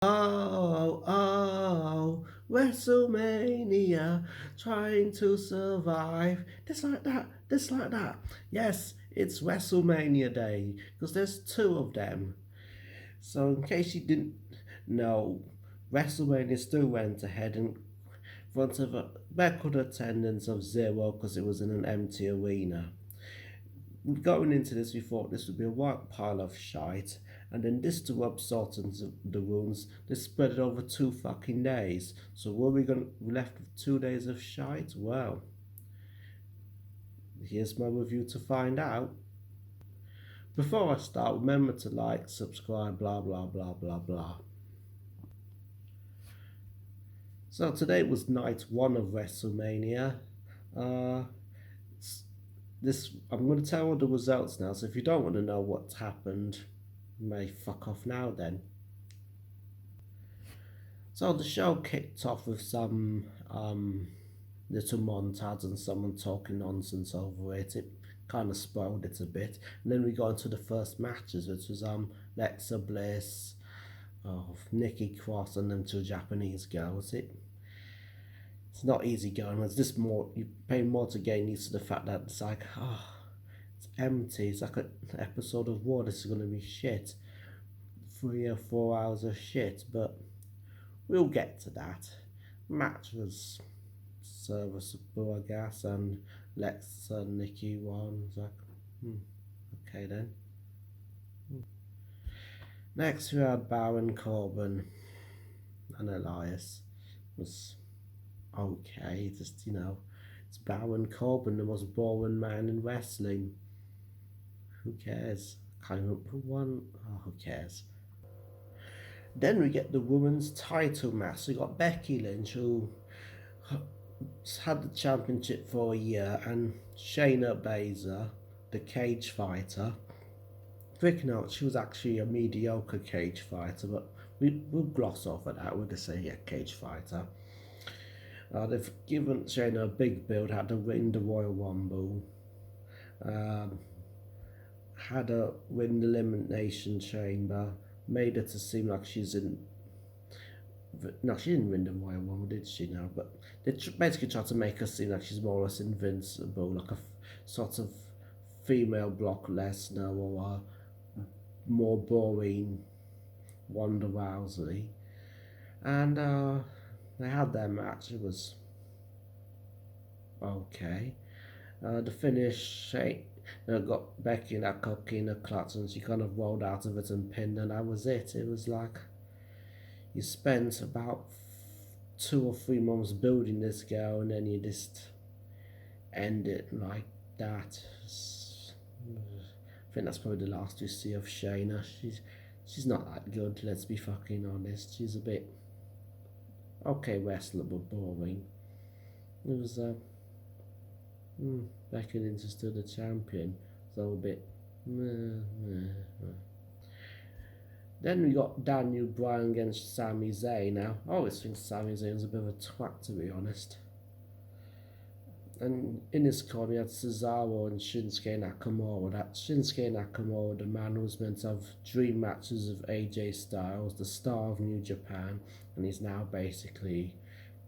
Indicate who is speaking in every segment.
Speaker 1: WrestleMania, trying to survive. Just like that. Yes, it's WrestleMania Day, because there's two of them. So, in case you didn't know, WrestleMania still went ahead in front of a record attendance of zero because it was in an empty arena. Going into this, we thought this would be a white pile of shite, and then this to rub salt into the wounds, they spread it over 2 fucking days. So were we going left with 2 days of shite? Well, here's my review to find out. Before I start, remember to like, subscribe, blah blah blah blah blah. So today was night one of WrestleMania. Uh, this I'm going to tell all the results now. So if you don't want to know what's happened, you may fuck off now then. So the show kicked off with some little montage and someone talking nonsense over it. It kind of spoiled it a bit. And then we got into the first matches, which was Alexa Bliss, Nikki Cross, and them two Japanese girls. It's not easy going. It's just more you pay more to gain used to the fact that it's like it's empty. It's like an episode of War. This is gonna be shit. 3 or 4 hours of shit, but we'll get to that. Match was serviceable, I guess, and Lex and Nikki won. It's like, okay then. Next, we had Baron Corbin and Elias. It was okay, just it's Baron Corbin, the most boring man in wrestling. Who cares? Can't remember who won. Oh, who cares? Then we get the women's title match. We got Becky Lynch, who had the championship for a year, and Shayna Baszler, the cage fighter. Quick note, she was actually a mediocre cage fighter, but we'll gloss over that. We'll just say, yeah, cage fighter. They've given Shayna a big build, had to win the Royal Rumble, um, had to win the Elimination Chamber, made her to seem like she's in. No, she didn't win the Royal Rumble, did she? No, but they basically tried to make her seem like she's more or less invincible, like a sort of female Brock Lesnar or a more boring Ronda Rousey. And they had their match. It was okay. The finish, got Becky in that coquina clutch, and she kind of rolled out of it and pinned, and that was it. It was like you spent about 2 or 3 months building this girl, and then you just end it like that. I think that's probably the last we see of Shayna. She's not that good. Let's be fucking honest. She's a bit okay wrestler, but boring. It was Becky Lynch is still the champion, so a bit. Then we got Daniel Bryan against Sami Zayn. Now, I always think Sami Zayn was a bit of a twat, to be honest. And in his corner, he had Cesaro and Shinsuke Nakamura. That Shinsuke Nakamura, the man who was meant to have dream matches of AJ Styles, the star of New Japan, and he's now basically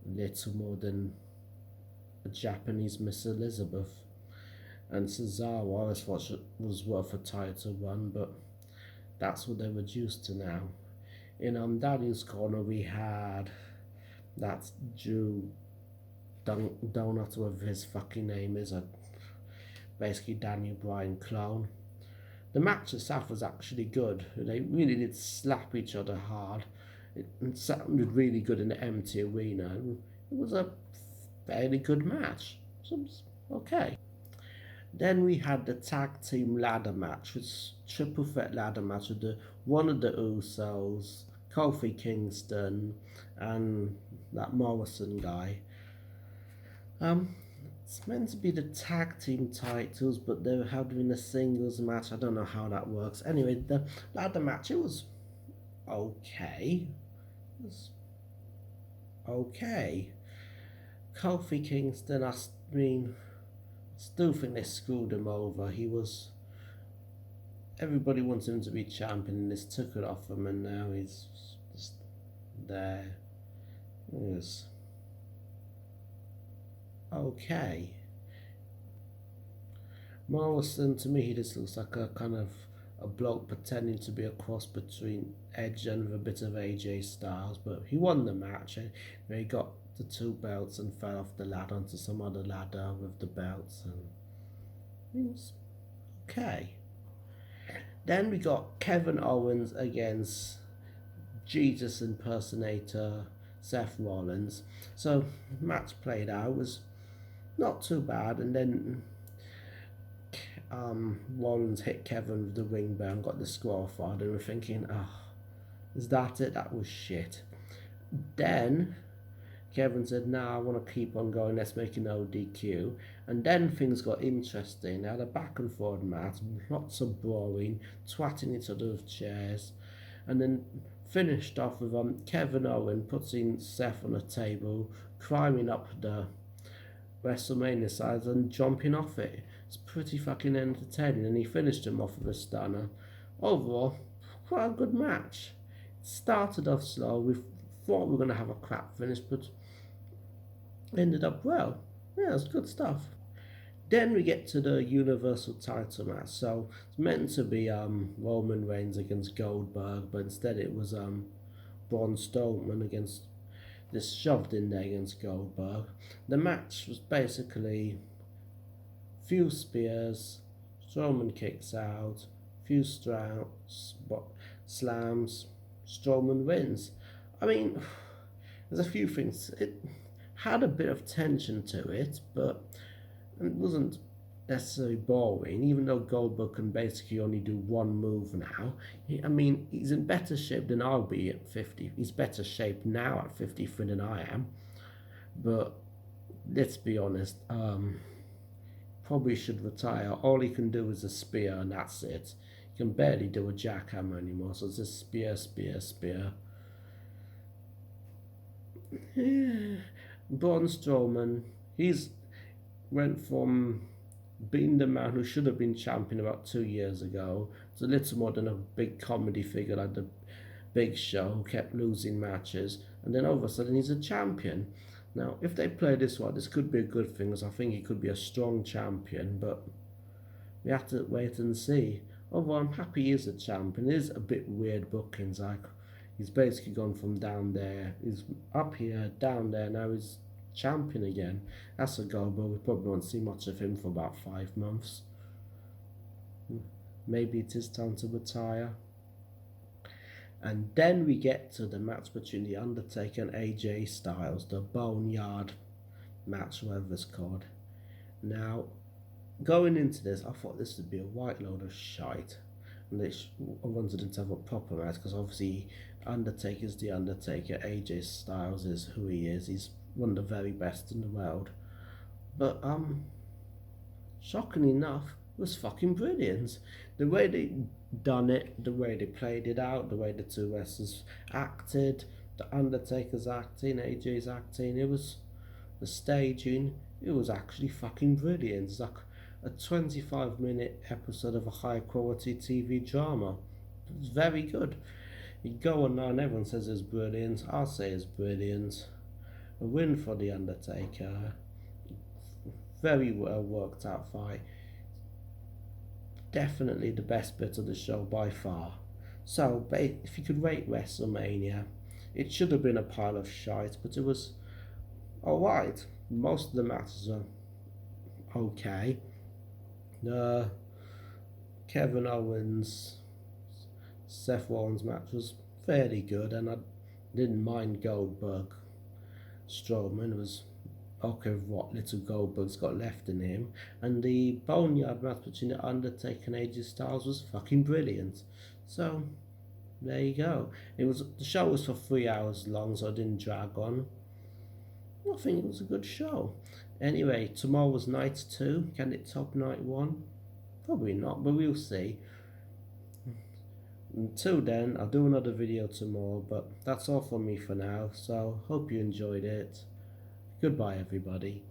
Speaker 1: little more than a Japanese Miss Elizabeth. And Cesaro, I always thought was worth a title run, but that's what they're reduced to now. In Daniel's corner, we had that Jew donut, whatever his fucking name is, basically Daniel Bryan clone. The match itself was actually good. They really did slap each other hard. It sounded really good in the empty arena. It was a fairly good match. So it was okay. Then we had the tag team ladder match, which triple threat ladder match with one of the Usos, Kofi Kingston, and that Morrison guy. It's meant to be the tag team titles, but they're having a singles match. I don't know how that works. Anyway, the ladder match, it was okay. It was okay. Kofi Kingston, I mean, still think they screwed him over. Everybody wanted him to be champion, and this took it off him, and now he's just there. It was okay. Morrison, to me, he just looks like a kind of a bloke pretending to be a cross between Edge and a bit of AJ Styles, but he won the match. And he got the 2 belts and fell off the ladder onto some other ladder with the belts, and it was okay. Then we got Kevin Owens against Jesus impersonator Seth Rollins. So match played out, was not too bad, and then Rollins hit Kevin with the ring bell and got disqualified, and we're thinking, oh, is that it? That was shit. Then Kevin said, nah, I want to keep on going, let's make an ODQ. And then things got interesting. They had a back and forth match, lots of brawling, twatting each other with chairs, and then finished off with Kevin Owens putting Seth on a table, climbing up the WrestleMania sides and jumping off it. It's pretty fucking entertaining, and he finished him off with a stunner. Overall, quite a good match. It started off slow. We thought we were going to have a crap finish, but ended up well. Yeah, it was good stuff. Then we get to the Universal title match. So it's meant to be Roman Reigns against Goldberg, but instead it was Braun Strowman against this shoved in there against Goldberg. The match was basically few spears, Strowman kicks out, few slams, Strowman wins. I mean, there's a few things. It had a bit of tension to it, but it wasn't necessarily boring, even though Goldberg can basically only do one move now. I mean, he's in better shape than I'll be at 50. He's better shape now at 53 than I am. But let's be honest, probably should retire. All he can do is a spear, and that's it. He can barely do a jackhammer anymore, so it's just spear, spear, spear. Yeah. Braun Strowman, he's went from being the man who should have been champion about 2 years ago to little more than a big comedy figure like the Big Show, who kept losing matches, and then all of a sudden he's a champion. Now, if they play this one, this could be a good thing, because I think he could be a strong champion, but we have to wait and see. Although I'm happy he is a champion. It is a bit weird bookings, like he's basically gone from down there, he's up here, down there, now he's champion again. That's a goal, but we probably won't see much of him for about 5 months. Maybe it is time to retire. And then we get to the match between The Undertaker and AJ Styles, the Boneyard match, whatever it's called. Now, going into this, I thought this would be a white load of shite. And I wanted them to have a proper match, because obviously Undertaker's The Undertaker, AJ Styles is who he is. He's one of the very best in the world. But shockingly enough, it was fucking brilliant. The way they done it, the way they played it out, the way the two wrestlers acted, the Undertaker's acting, AJ's acting, it was the staging, it was actually fucking brilliant. It's like a 25-minute episode of a high quality TV drama. It was very good. You go online, everyone says it's brilliant. I'll say it's brilliant. A win for The Undertaker. Very well worked out fight. Definitely the best bit of the show by far. So, if you could rate WrestleMania, it should have been a pile of shite, but it was alright. Most of the matches are okay. The Kevin Owens Seth Rollins match was fairly good, and I didn't mind Goldberg Strowman. It was okay with what little Goldberg's got left in him. And the Boneyard match between The Undertaker and AJ Styles was fucking brilliant. So, there you go. The show was for 3 hours long, so it didn't drag on. I think it was a good show. Anyway, tomorrow was night 2. Can it top night 1? Probably not, but we'll see. Until then, I'll do another video tomorrow, but that's all from me for now. So, hope you enjoyed it. Goodbye, everybody.